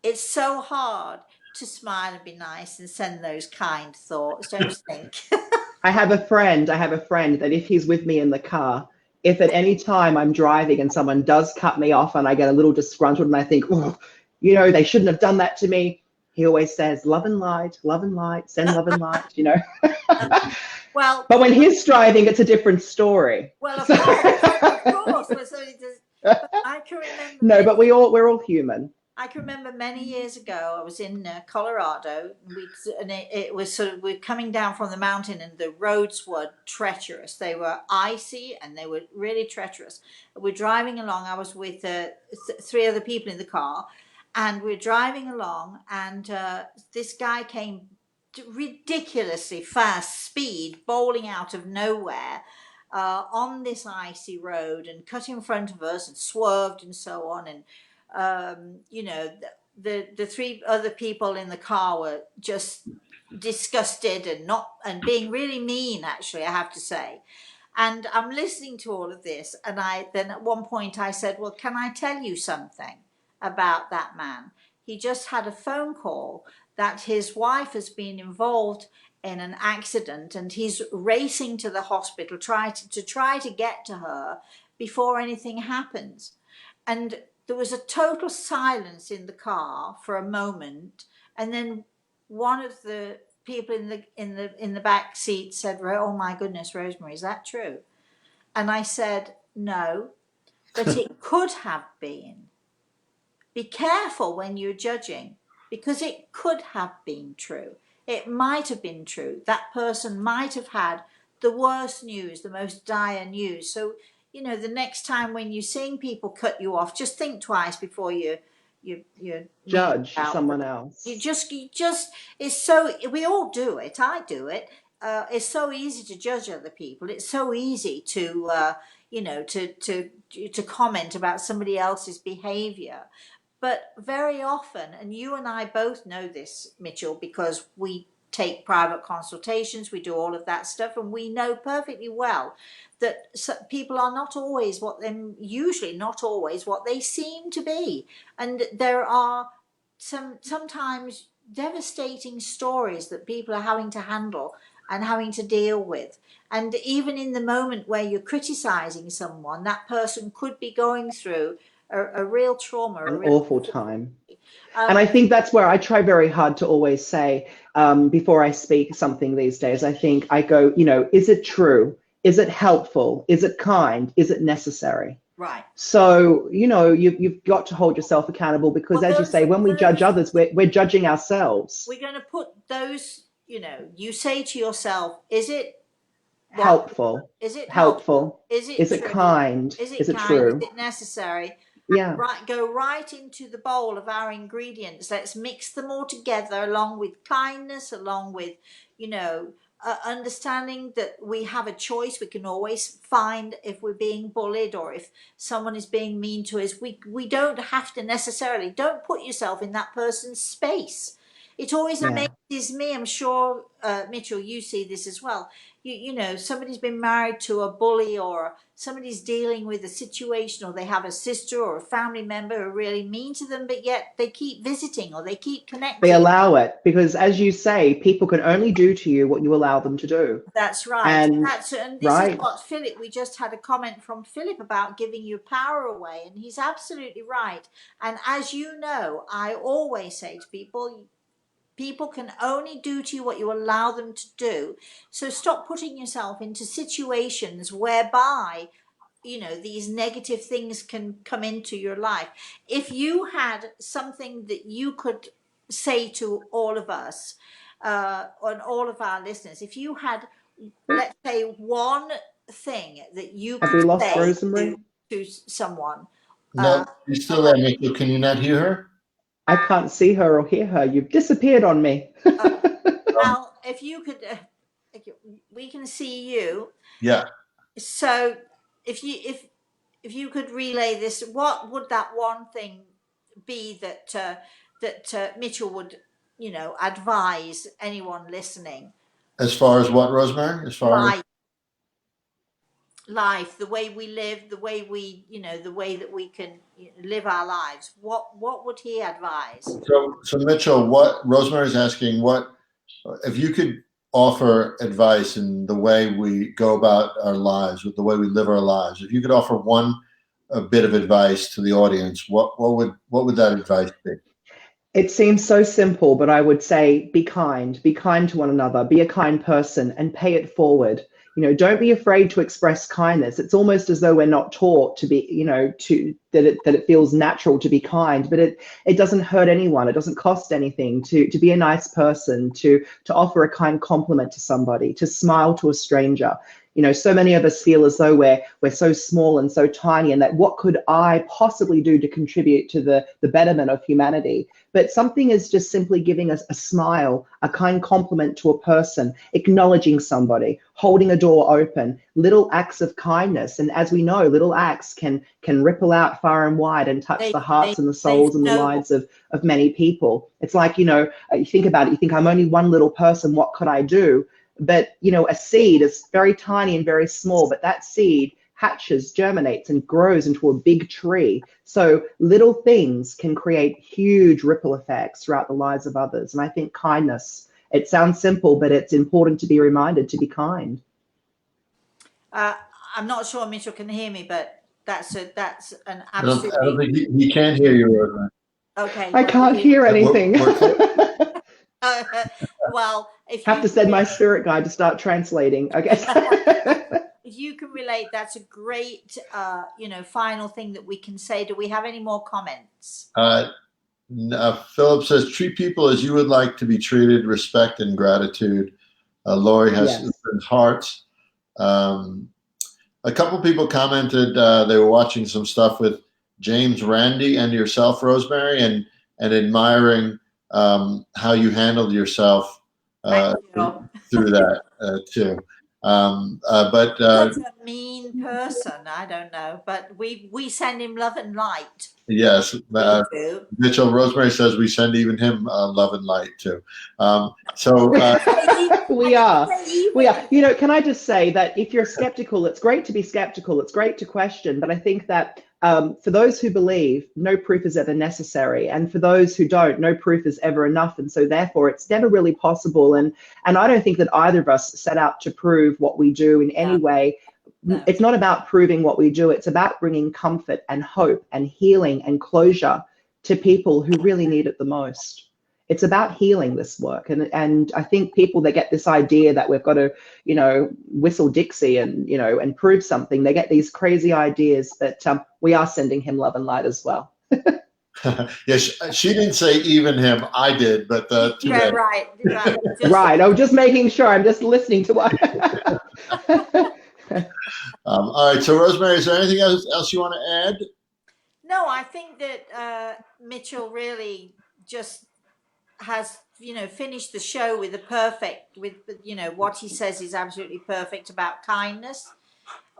It's so hard to smile and be nice and send those kind thoughts, don't you think? I have a friend that if he's with me in the car, if at any time I'm driving and someone does cut me off and I get a little disgruntled and I think, oh, you know, they shouldn't have done that to me, he always says, love and light, send love and light, you know. Well, But when he's driving, it's a different story. well, So, of course. Well, so but I can remember no, but we're all human. I can remember many years ago, I was in Colorado, and it was sort of, we're coming down from the mountain, and the roads were treacherous. They were icy, and they were really treacherous. We're driving along. I was with three other people in the car, and we're driving along, and this guy came ridiculously fast speed, bowling out of nowhere. On this icy road and cut in front of us and swerved and so on, and you know, the three other people in the car were just disgusted and not and being really mean, actually, I have to say. And I'm listening to all of this, and I then at one point I said, well, can I tell you something about that man? He just had a phone call that his wife has been involved in an accident, and he's racing to the hospital to try to get to her before anything happens. And there was a total silence in the car for a moment, and then one of the people in the back seat said, "Oh my goodness, Rosemary, is that true?" And I said, "No, but it could have been. Be careful when you're judging, because it could have been true. It might have been true. That person might have had the worst news, the most dire news. So, you know, the next time when you're seeing people cut you off, just think twice before you mean Judge about them. someone else. You just, it's so, we all do it. I do it. It's so easy to judge other people. It's so easy to, you know, to comment about somebody else's behavior. But very often, and you and I both know this, Mitchell, because we take private consultations, we do all of that stuff, and we know perfectly well that people are not always usually not always what they seem to be. And there are sometimes devastating stories that people are having to handle and having to deal with. And even in the moment where you're criticizing someone, that person could be going through a real trauma, a An real awful time. And I think that's where I try very hard to always say, before I speak something these days, I go, you know, is it true? Is it helpful? Is it kind? Is it necessary? right. So, you know, you've got to hold yourself accountable, because as you say, when we judge others, we're judging ourselves. We're going to put those, you know, you say to yourself, is it helpful? Is it helpful? Is it Is true? it kind? Is it kind? true? Is it necessary? Yeah. Right, go right into the bowl of our ingredients. Let's mix them all together, along with kindness, along with, you know, understanding that we have a choice. We can always find if we're being bullied or if someone is being mean to us. We don't have to necessarily. Don't put yourself in that person's space. It always amazes me. I'm sure, Mitchell, you see this as well. You know, somebody's been married to a bully, or somebody's dealing with a situation, or they have a sister or a family member who are really mean to them, but yet they keep visiting or they keep connecting. They allow it, because as you say, people can only do to you what you allow them to do. That's right. And this is what Philip, we just had a comment from Philip about giving your power away, and he's absolutely right. And as you know, I always say to people, People can only do to you what you allow them to do. So stop putting yourself into situations whereby, you know, these negative things can come into your life. If you had something that you could say to all of us, and all of our listeners, if you had, let's say, one thing that you Have we could lost say Rosemary? to someone, No, she's still there, Mitchell. Can you not hear her? I can't see her or hear her. You've disappeared on me. well, if you could, we can see you. Yeah. So if you could relay this, what would that one thing be that Mitchell would, you know, advise anyone listening? As far as what, Rosemary? As far as life, the way we live, the way we, you know, the way that we can live our lives. What would he advise? so Mitchell, what Rosemary's asking, what if you could offer advice in the way we go about our lives, with the way we live our lives? If you could offer one a bit of advice to the audience, what would that advice be? It seems so simple, but I would say be kind to one another, be a kind person and pay it forward. You know, don't be afraid to express kindness. It's almost as though we're not taught to be, you know, that it feels natural to be kind, but it doesn't hurt anyone. It doesn't cost anything to be a nice person, to offer a kind compliment to somebody, to smile to a stranger. You know, so many of us feel as though we're so small and so tiny, and that what could I possibly do to contribute to the betterment of humanity? But something is just simply giving us a smile, a kind compliment to a person, acknowledging somebody, holding a door open, little acts of kindness. And as we know, little acts can ripple out far and wide and touch the hearts and the souls and the lives of many people. It's like, you know, you think about it, you think, I'm only one little person, what could I do? But, you know, a seed is very tiny and very small, but that seed hatches, germinates, and grows into a big tree. So little things can create huge ripple effects throughout the lives of others. And I think kindness, it sounds simple, but it's important to be reminded to be kind. I'm not sure Mitchell can hear me, but that's an I don't absolutely. think he can't hear you, Rosemary. Okay. I can't hear anything. Well, if have you to send my spirit guide to start translating, I guess. if you can relate, that's a great, you know, final thing that we can say. Do we have any more comments? Philip says, treat people as you would like to be treated, respect and gratitude. Lori has open hearts. A couple people commented they were watching some stuff with James Randi and yourself, Rosemary, and admiring how you handled yourself through that too. Such a mean person. I don't know, but we send him love and light. Yes, Mitchell. Rosemary says we send even him love and light too. We are. You know, can I just say that if you're skeptical, it's great to be skeptical. It's great to question, but I think that for those who believe, no proof is ever necessary, and for those who don't, no proof is ever enough. And so, therefore, it's never really possible. And I don't think that either of us set out to prove what we do in any way. No. It's not about proving what we do. It's about bringing comfort and hope and healing and closure to people who really need it the most. It's about healing, this work. And I think people that get this idea that we've got to, you know, whistle Dixie and, you know, and prove something, they get these crazy ideas that we are sending him love and light as well. Yes, she didn't say even him. I did, but yeah, right. Right. I'm just making sure. I'm just listening to what. All right. So, Rosemary, is there anything else you want to add? No, I think that Mitchell really just has, you know, finished the show with you know, what he says is absolutely perfect about kindness.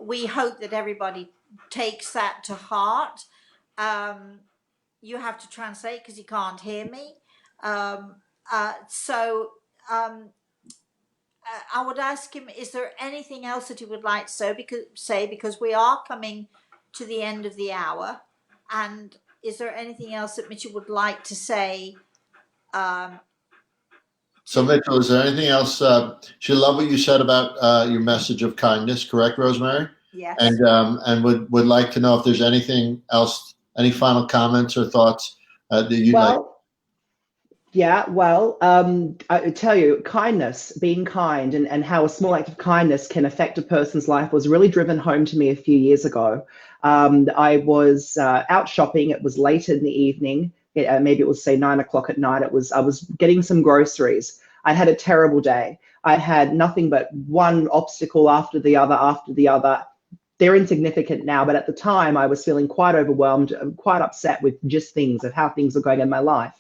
We hope that everybody takes that to heart. You have to translate because you can't hear me. I would ask him, is there anything else that he would like to say, because we are coming to the end of the hour, and is there anything else that Mitchell would like to say? So, Mitchell, is there anything else? She loved what you said about your message of kindness, correct, Rosemary? Yes. And would like to know if there's anything else, any final comments or thoughts that you'd like. Yeah, well, I tell you, kindness, being kind, and how a small act of kindness can affect a person's life was really driven home to me a few years ago. I was out shopping. It was late in the evening. Maybe it was say 9 o'clock at night. I was getting some groceries. I had a terrible day. I had nothing but one obstacle after the other after the other. They're insignificant now, but at the time I was feeling quite overwhelmed, quite upset with just things of how things are going in my life.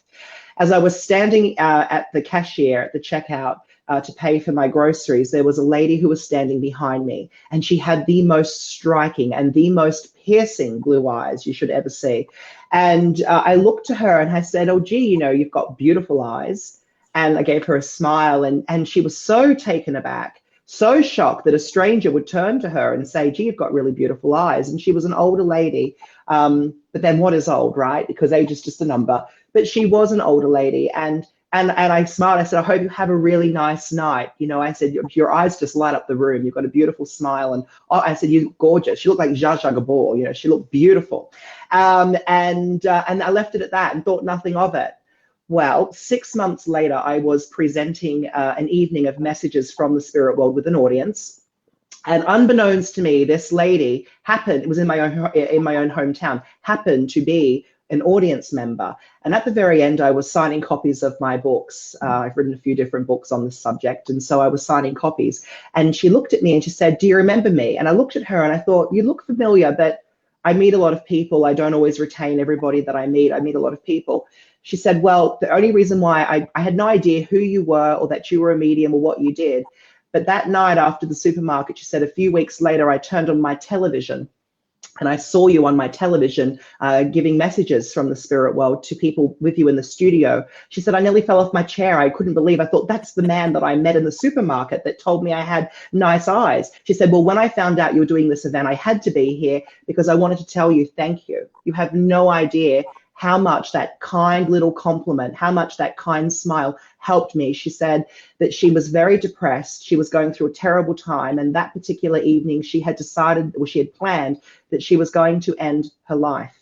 As I was standing at the cashier at the checkout to pay for my groceries, there was a lady who was standing behind me, and she had the most striking and the most piercing blue eyes you should ever see. And I looked to her and I said, "Oh, gee, you know, you've got beautiful eyes." And I gave her a smile, and she was so taken aback, so shocked that a stranger would turn to her and say, "Gee, you've got really beautiful eyes." And she was an older lady. But then what is old, right? Because age is just a number. But she was an older lady, and I smiled. I said, "I hope you have a really nice night." You know, I said, your eyes just light up the room. You've got a beautiful smile. And oh, I said, "You look gorgeous. You look like Zsa Zsa Gabor." You know, she looked beautiful. And I left it at that and thought nothing of it. Well, 6 months later, I was presenting an evening of messages from the spirit world with an audience. And unbeknownst to me, this lady happened, it was in my own hometown, happened to be an audience member. And at the very end, I was signing copies of my books. I've written a few different books on this subject. And so I was signing copies. And she looked at me and she said, "Do you remember me?" And I looked at her and I thought, "You look familiar, but I meet a lot of people. I don't always retain everybody that I meet. I meet a lot of people." She said, "Well, the only reason why I had no idea who you were or that you were a medium or what you did. But that night after the supermarket," she said, "a few weeks later, I turned on my television and I saw you on my television giving messages from the spirit world to people with you in the studio." She said, "I nearly fell off my chair. I couldn't believe. I thought that's the man that I met in the supermarket that told me I had nice eyes." She said, "Well, when I found out you were doing this event, I had to be here because I wanted to tell you thank you. You have no idea how much that kind little compliment, how much that kind smile helped me." She said that she was very depressed. She was going through a terrible time. And that particular evening, she had decided, or she had planned, that she was going to end her life.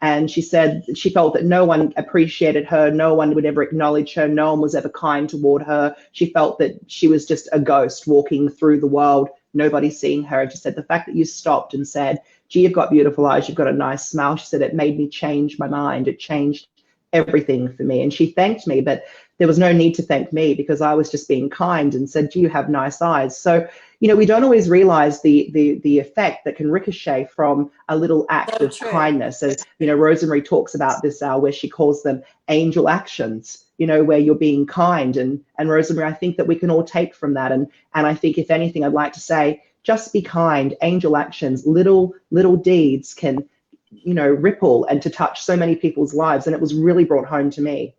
And she said she felt that no one appreciated her, no one would ever acknowledge her, no one was ever kind toward her. She felt that she was just a ghost walking through the world, nobody seeing her. And she said the fact that you stopped and said, "Gee, you've got beautiful eyes, you've got a nice smile," she said it made me change my mind. It changed everything for me. And she thanked me, but there was no need to thank me because I was just being kind and said, "Do you have nice eyes?" So, you know, we don't always realize the effect that can ricochet from a little act So of true. kindness. As you know, Rosemary talks about this where she calls them angel actions, you know, where you're being kind. And Rosemary, I think that we can all take from that. And I think if anything, I'd like to say, just be kind. Angel actions, little deeds can, you know, ripple and to touch so many people's lives. And it was really brought home to me.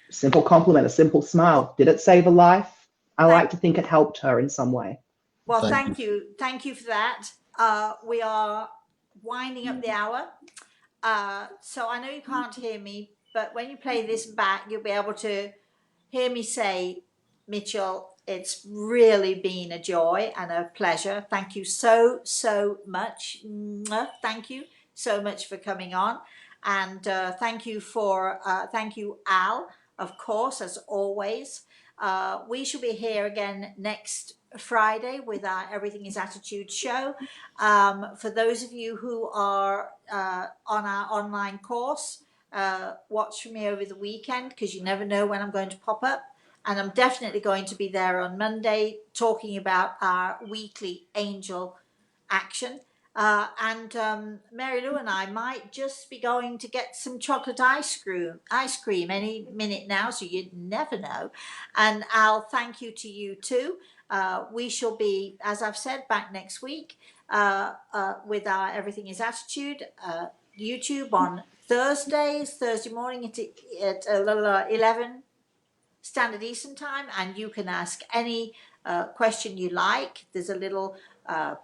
Simple compliment, a simple smile. Did it save a life? I Thank, like to think it helped her in some way. well, Thank thank you. Thank you for that. We are winding up the hour. So I know you can't hear me, but when you play this back, you'll be able to hear me say, "Mitchell, it's really been a joy and a pleasure. Thank you so much. Mwah. Thank you so much for coming on. And thank you, Al, of course, as always. We shall be here again next Friday with our Everything is Attitude show. For those of you who are on our online course, watch for me over the weekend because you never know when I'm going to pop up. And I'm definitely going to be there on Monday talking about our weekly angel action. And Mary Lou and I might just be going to get some chocolate ice cream any minute now, so you never know. And I'll thank you to you too. We shall be, as I've said, back next week with our Everything is Attitude YouTube on Thursday morning at 11 Standard Eastern Time, and you can ask any question you like. There's a little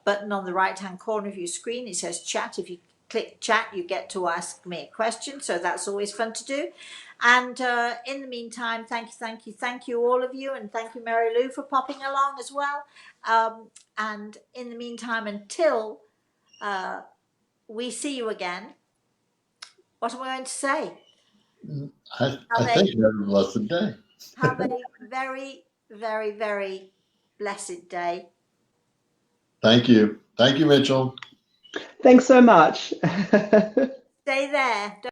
button on the right hand corner of your screen. It says chat. If you click chat, you get to ask me a question, so that's always fun to do. And in the meantime, thank you all of you, and thank you Mary Lou for popping along as well. And in the meantime, until we see you again, what am I going to say? I think you have a blessed day. Have a very, very, very blessed day. Thank you. Thank you, Mitchell. Thanks so much. Stay there.